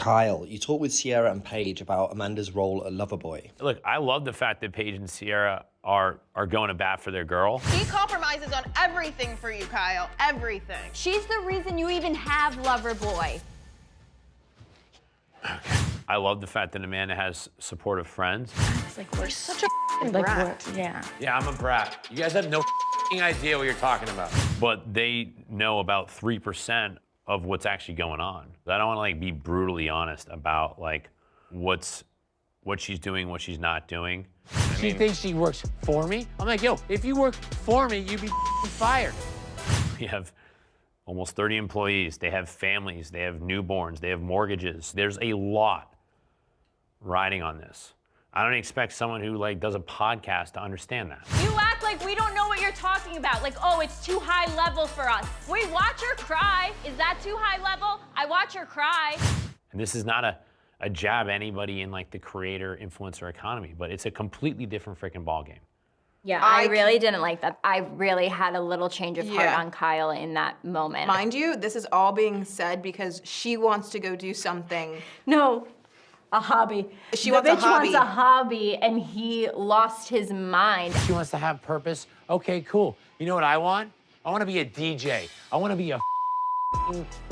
Kyle, you talked with Ciara and Paige about Amanda's role at Loverboy. Look, I love the fact that Paige and Ciara are going to bat for their girl. He compromises on everything for you, Kyle. Everything. She's the reason you even have Loverboy. Okay. I love the fact that Amanda has supportive friends. It's like, we're such a brat. Yeah. Yeah, I'm a brat. You guys have no idea what you're talking about. But they know about 3% of what's actually going on. I don't want to like be brutally honest about like what she's doing, what she's not doing. She thinks she works for me. I'm like, yo, if you work for me, you'd be fired. We have almost 30 employees. They have families. They have newborns. They have mortgages. There's a lot riding on this. I don't expect someone who like does a podcast to understand that. You act like we don't know what you're talking about. Like, oh, it's too high level for us. We watch her cry. Is that too high level? I watch her cry. And this is not a jab at anybody in like the creator influencer economy, but it's a completely different freaking ballgame. Yeah, I really didn't like that. I really had a little change of heart on Kyle in that moment. Mind you, this is all being said because she wants to go do something. No. A hobby. She wants a hobby. Wants a hobby, and he lost his mind. She wants to have purpose. Okay, cool. You know what I want? I want to be a DJ. I want to be a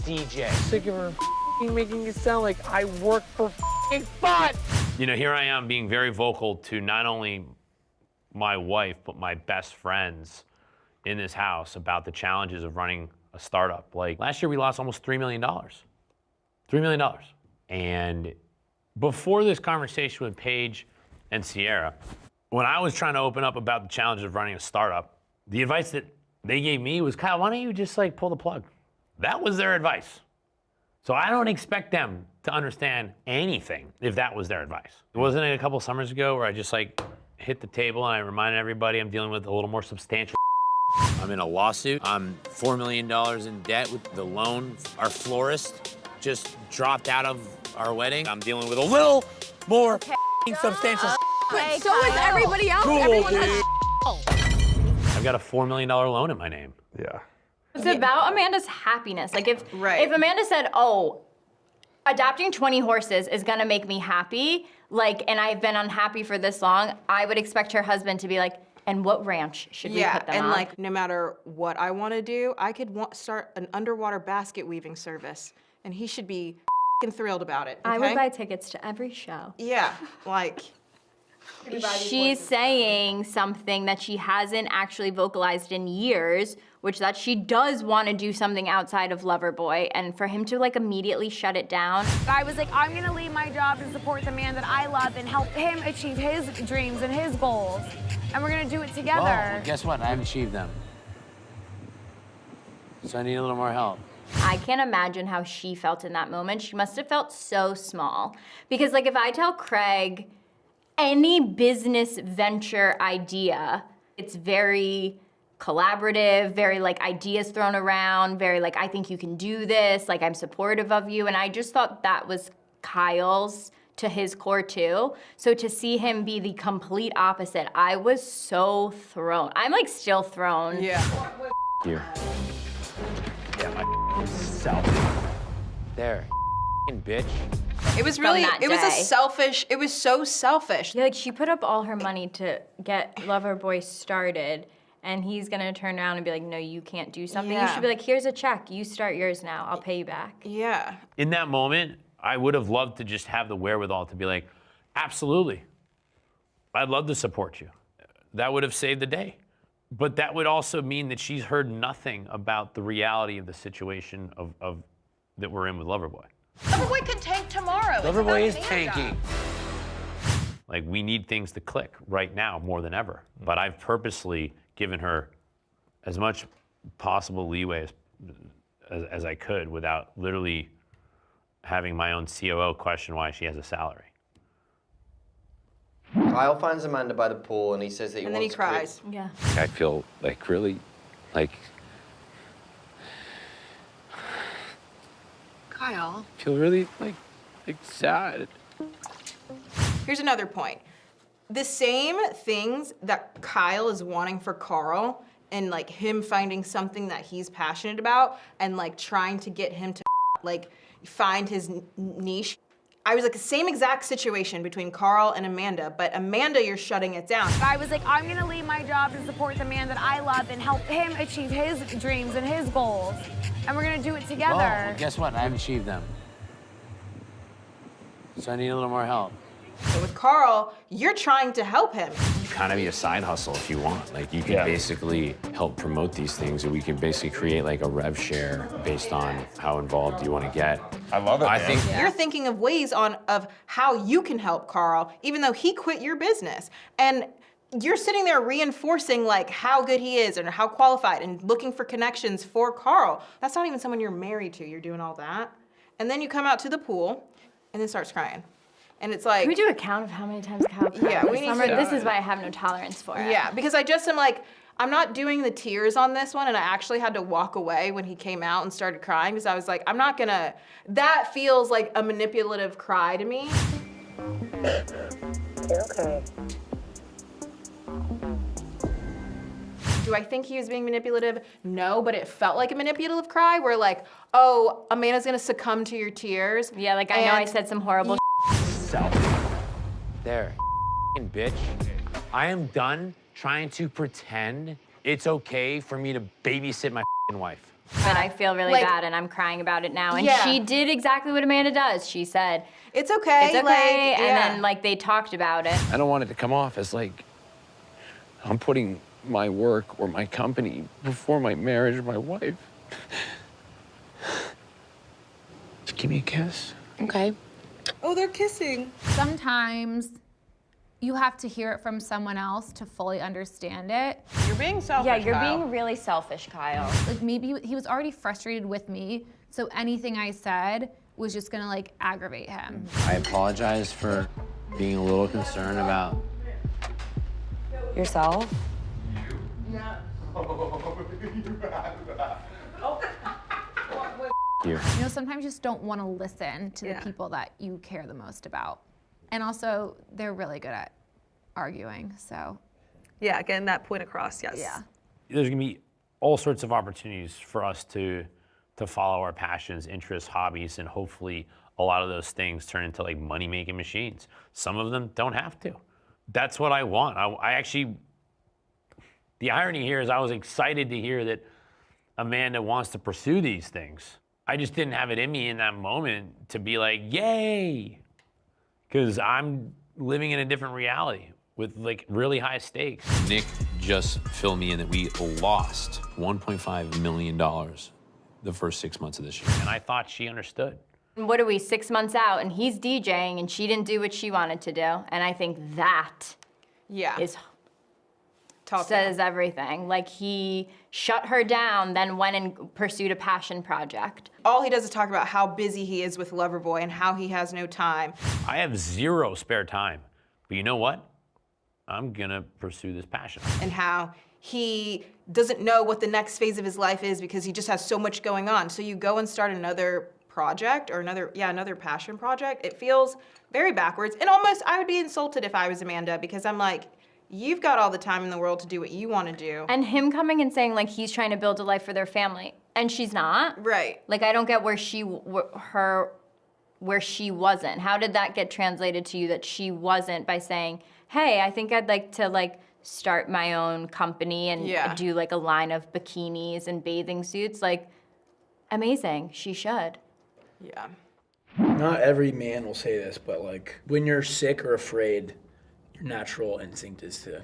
DJ. Sick of her making it sound like I work for fun. You know, here I am being very vocal to not only my wife, but my best friends in this house about the challenges of running a startup. Like last year we lost almost $3 million. $3 million. And before this conversation with Paige and Ciara, when I was trying to open up about the challenges of running a startup, the advice that they gave me was, Kyle, why don't you just like pull the plug? That was their advice. So I don't expect them to understand anything if that was their advice. Wasn't it a couple summers ago where I just like hit the table and I reminded everybody I'm dealing with a little more substantial. I'm in a lawsuit. I'm $4 million in debt with the loan. Our florist just dropped out of our wedding. I'm dealing with a little more substantial. But so is everybody else. Cool, Everyone dude. has. I've got a $4 million loan in my name. Yeah. It's about Amanda's happiness. Like if Amanda said, oh, adopting 20 horses is gonna make me happy, like, and I've been unhappy for this long, I would expect her husband to be like, and what ranch should we put them on? Yeah, and like, no matter what I want to do, I could start an underwater basket weaving service, and he should be thrilled about it, okay? I would buy tickets to every show. Yeah, like. She's saying something that she hasn't actually vocalized in years, which that she does want to do something outside of Loverboy, and for him to like immediately shut it down. I was like, I'm gonna leave my job to support the man that I love and help him achieve his dreams and his goals. And we're gonna do it together. Well, guess what? I've achieved them. So I need a little more help. I can't imagine how she felt in that moment. She must have felt so small. Because like if I tell Craig any business venture idea, it's very collaborative, very like ideas thrown around, very like, I think you can do this, like I'm supportive of you. And I just thought that was Kyle's to his core too. So to see him be the complete opposite, I was so thrown. I'm like still thrown. Yeah. Here. Yeah, my self. There, bitch. It was really, it was so selfish. Yeah, like she put up all her money to get Loverboy started, and he's gonna turn around and be like, no, you can't do something. You should be like, here's a check, you start yours now, I'll pay you back. Yeah. In that moment, I would have loved to just have the wherewithal to be like, absolutely, I'd love to support you. That would have saved the day. But that would also mean that she's heard nothing about the reality of the situation of that we're in with Loverboy. Loverboy could tank tomorrow. Loverboy is tanking. Like, we need things to click right now more than ever. But I've purposely given her as much possible leeway as I could without literally having my own COO question why she has a salary. Kyle finds Amanda by the pool and he says that he And wants then he cries. Yeah. I feel like really, like, Kyle. feel really like sad. Here's another point. The same things that Kyle is wanting for Carl and like him finding something that he's passionate about and like trying to get him to like find his niche. I was like the same exact situation between Carl and Amanda, but Amanda, you're shutting it down. I was like, I'm gonna leave my job to support the man that I love and help him achieve his dreams and his goals. And we're gonna do it together. Well, guess what? I haven't achieved them. So I need a little more help. So with Carl, you're trying to help him. Kind of be a side hustle if you want. Like you can basically help promote these things, and we can basically create like a rev share based on how involved you want to get. I love it. I think You're thinking of ways of how you can help Carl, even though he quit your business. And you're sitting there reinforcing like how good he is and how qualified and looking for connections for Carl. That's not even someone you're married to. You're doing all that. And then you come out to the pool and then starts crying. And it's like, Can we do a count of how many times Kyle cried Yeah, this we need summer? to- This is why I have no tolerance for it. yeah, because I just am like, I'm not doing the tears on this one, and I actually had to walk away when he came out and started crying because I was like, I'm not gonna, that feels like a manipulative cry to me. Okay. Do I think he was being manipulative? No, but it felt like a manipulative cry where like, oh, Amanda's gonna succumb to your tears. Yeah, like I know I And- said some horrible There, bitch. I am done trying to pretend it's okay for me to babysit my wife. but I feel really Like- bad and I'm crying about it now. And Yeah. she did exactly what Amanda does. She said, It's okay. it's okay, like, and yeah. then like they talked about it. I don't want it to come off as like I'm putting my work or my company before my marriage or my wife. Just give me a kiss. Okay. Oh, they're kissing. Sometimes you have to hear it from someone else to fully understand it. You're being selfish. Yeah, you're Kyle. being really selfish, Kyle. Like maybe he was already frustrated with me, so anything I said was just gonna like aggravate him. I apologize for being a little concerned about Yourself? you. You know, sometimes you just don't want to listen to the people that you care the most about. And also, they're really good at arguing, so. Yeah, getting that point across, yes. Yeah. there's gonna be all sorts of opportunities for us to follow our passions, interests, hobbies, and hopefully a lot of those things turn into like money-making machines. Some of them don't have to. That's what I want. I actually, the irony here is I was excited to hear that Amanda wants to pursue these things. I just didn't have it in me in that moment to be like, yay, because I'm living in a different reality with like really high stakes. Nick just filled me in that we lost $1.5 million the first 6 months of this year. And I thought she understood. What are we, 6 months out, and he's DJing, and she didn't do what she wanted to do. And I think that Yeah. is Talk says everything. Like he shut her down, then went and pursued a passion project. All he does is talk about how busy he is with Loverboy and how he has no time. I have zero spare time. But you know what? I'm gonna pursue this passion. And how he doesn't know what the next phase of his life is because he just has so much going on. So you go and start another project or another passion project. It feels very backwards. And almost I would be insulted if I was Amanda because I'm like, you've got all the time in the world to do what you want to do. And him coming and saying like he's trying to build a life for their family, and she's not. Right. Like I don't get where she wasn't. How did that get translated to you that she wasn't by saying, "Hey, I think I'd like to like start my own company and Yeah. do like a line of bikinis and bathing suits." Like amazing. She should. Yeah. Not every man will say this, but like when you're sick or afraid, your natural instinct is to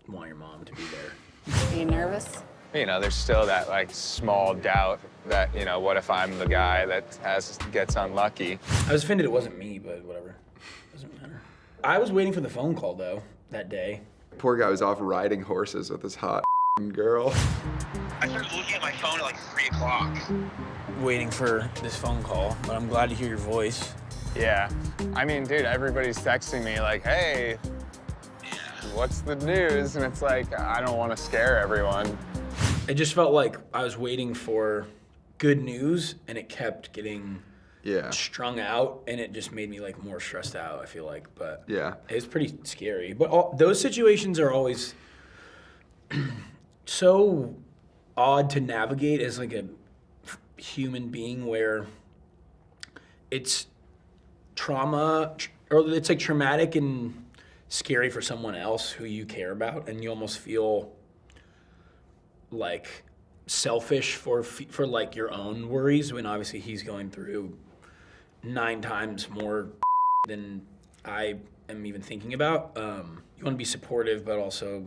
want your mom to be there. Are you nervous? You know, there's still that like small doubt that, you know, what if I'm the guy that gets unlucky? I was offended it wasn't me, but whatever. Doesn't matter. I was waiting for the phone call though that day. Poor guy was off riding horses with this hot girl. I started looking at my phone at like 3 o'clock. Waiting for this phone call, but I'm glad to hear your voice. Yeah. I mean, dude, everybody's texting me like, hey, what's the news? And it's like, I don't want to scare everyone. It just felt like I was waiting for good news and it kept getting strung out and it just made me like more stressed out, I feel like, but yeah, it's pretty scary. But those situations are always so odd to navigate as like a human being where it's trauma, or it's like traumatic and scary for someone else who you care about, and you almost feel like selfish for like your own worries, when obviously he's going through 9 times more than I am even thinking about. You want to be supportive, but also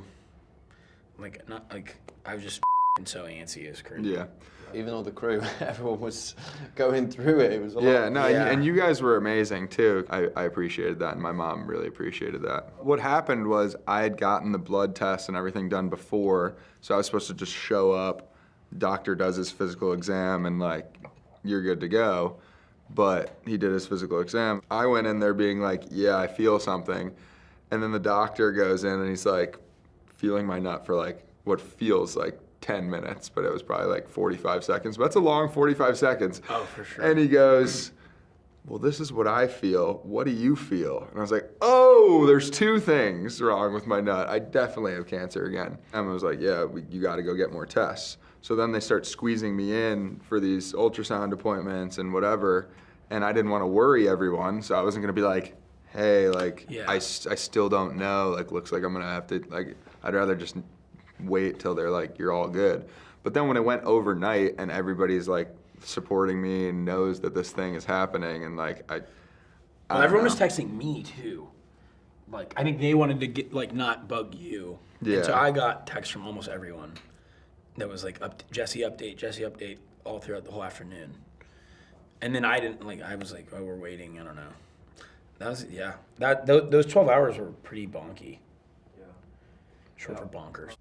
like not like I was just so antsy as crazy. Yeah. Even though the crew, everyone was going through it. It was a lot. Yeah, no, and you guys were amazing too. I appreciated that, and my mom really appreciated that. What happened was I had gotten the blood tests and everything done before, so I was supposed to just show up, doctor does his physical exam, and like, you're good to go. But he did his physical exam. I went in there being like, yeah, I feel something. And then the doctor goes in and he's like, feeling my nut for like what feels like 10 minutes, but it was probably like 45 seconds. But that's a long 45 seconds. Oh, for sure. And he goes, well, this is what I feel. What do you feel? And I was like, oh, there's 2 things wrong with my nut. I definitely have cancer again. And I was like, yeah, you got to go get more tests. So then they start squeezing me in for these ultrasound appointments and whatever. And I didn't want to worry everyone, so I wasn't going to be like, hey, like, I still don't know. Like, looks like I'm going to have to, like, I'd rather just wait till they're like, you're all good. But then when it went overnight and everybody's like supporting me and knows that this thing is happening, and like, well, everyone was texting me too. Like, I think they wanted to get, like, not bug you. Yeah. And so I got texts from almost everyone that was like, Jesse update, all throughout the whole afternoon. And then I didn't, like, I was like, oh, we're waiting, I don't know. That was, yeah. Those 12 hours were pretty bonky. Yeah. Short for bonkers.